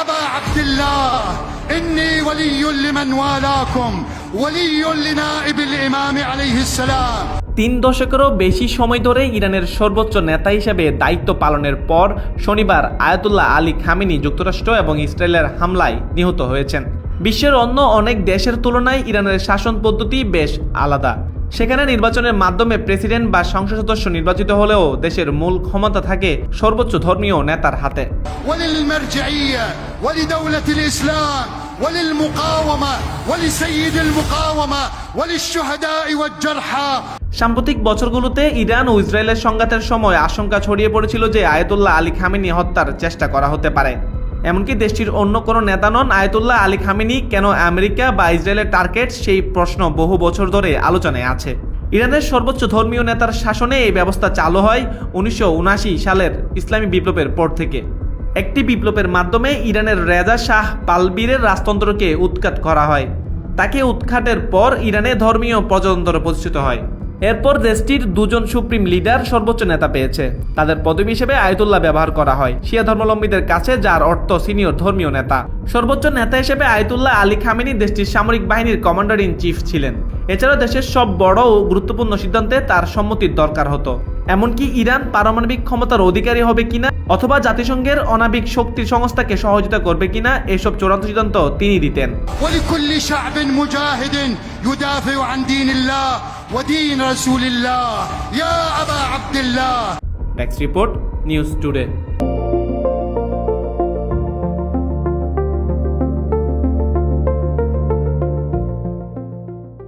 أبا عبد الله إني ولي لمن والاكم ولي لنائب الإمام عليه السلام। 3 দশকেরও বেশি সময় ধরে ইরানের সর্বোচ্চ নেতা হিসেবে দায়িত্ব পালনের পর শনিবার আয়াতুল্লাহ আলী খামেনি যুক্তরাষ্ট্র এবং ইসরায়েলের হামলায় নিহত হয়েছেন। বিশ্বের অন্য অনেক দেশের তুলনায় ইরানের শাসন পদ্ধতি বেশ আলাদা। সেখানে নির্বাচনের মাধ্যমে প্রেসিডেন্ট বা সংসদ সদস্য নির্বাচিত হলেও দেশের মূল ক্ষমতা থাকে সর্বোচ্চ ধর্মীয় নেতার হাতে। وللمرجعية ولدولة الإسلام وللمقاومة ولسيد المقاومة وللشهداء والجرحى। সাম্প্রতিক বছরগুলোতে ইরান ও ইসরায়েলের সংঘাতের সময় আশঙ্কা ছড়িয়ে পড়েছিল যে আয়াতুল্লাহ আলী খামেনি হত্যার চেষ্টা করা হতে পারে। এমনকি দেশটির অন্য কোনো নেতা নন আয়াতুল্লাহ আলী খামেনি কেন আমেরিকা বা ইসরায়েলের টার্গেট, সেই প্রশ্ন বহু বছর ধরে আলোচনায় আছে। ইরানের সর্বোচ্চ ধর্মীয় নেতার শাসনে এই ব্যবস্থা চালু হয় 1979 সালের ইসলামী বিপ্লবের পর থেকে। একটি বিপ্লবের মাধ্যমে ইরানের রেজা শাহ পালবীরের রাজতন্ত্রকে উৎখাত করা হয়। তাকে উৎখাতের পর ইরানে ধর্মীয় প্রজাতন্ত্র প্রতিষ্ঠিত হয়। এরপর দেশটির 2 জন সুপ্রিম লিডার সর্বোচ্চ নেতা পেয়েছে। তাদের পদবি হিসেবে আয়াতুল্লাহ ব্যবহার করা হয় শিয়া ধর্মাবলম্বীদের কাছে, যার অর্থ সিনিয়র ধর্মীয় নেতা। সর্বোচ্চ নেতা হিসেবে আয়াতুল্লাহ আলী খামেনি দেশটির সামরিক বাহিনীর কমান্ডার ইন চিফ ছিলেন। এছাড়াও দেশের সব বড় ও গুরুত্বপূর্ণ সিদ্ধান্তে তার সম্মতির দরকার হতো। এমনকি ইরান পারমাণবিক ক্ষমতার অধিকারী হবে কিনা অথবা জাতিসংঘের অনাবিক শক্তি সংস্থাকে সহযোগিতা করবে কিনা, এসব চূড়ান্ত সিদ্ধান্ত তিনি দিতেন। ولكل شعب مجاهد يدافع عن دين الله ودين رسول الله يا أبا عبد الله। Desk report, news today.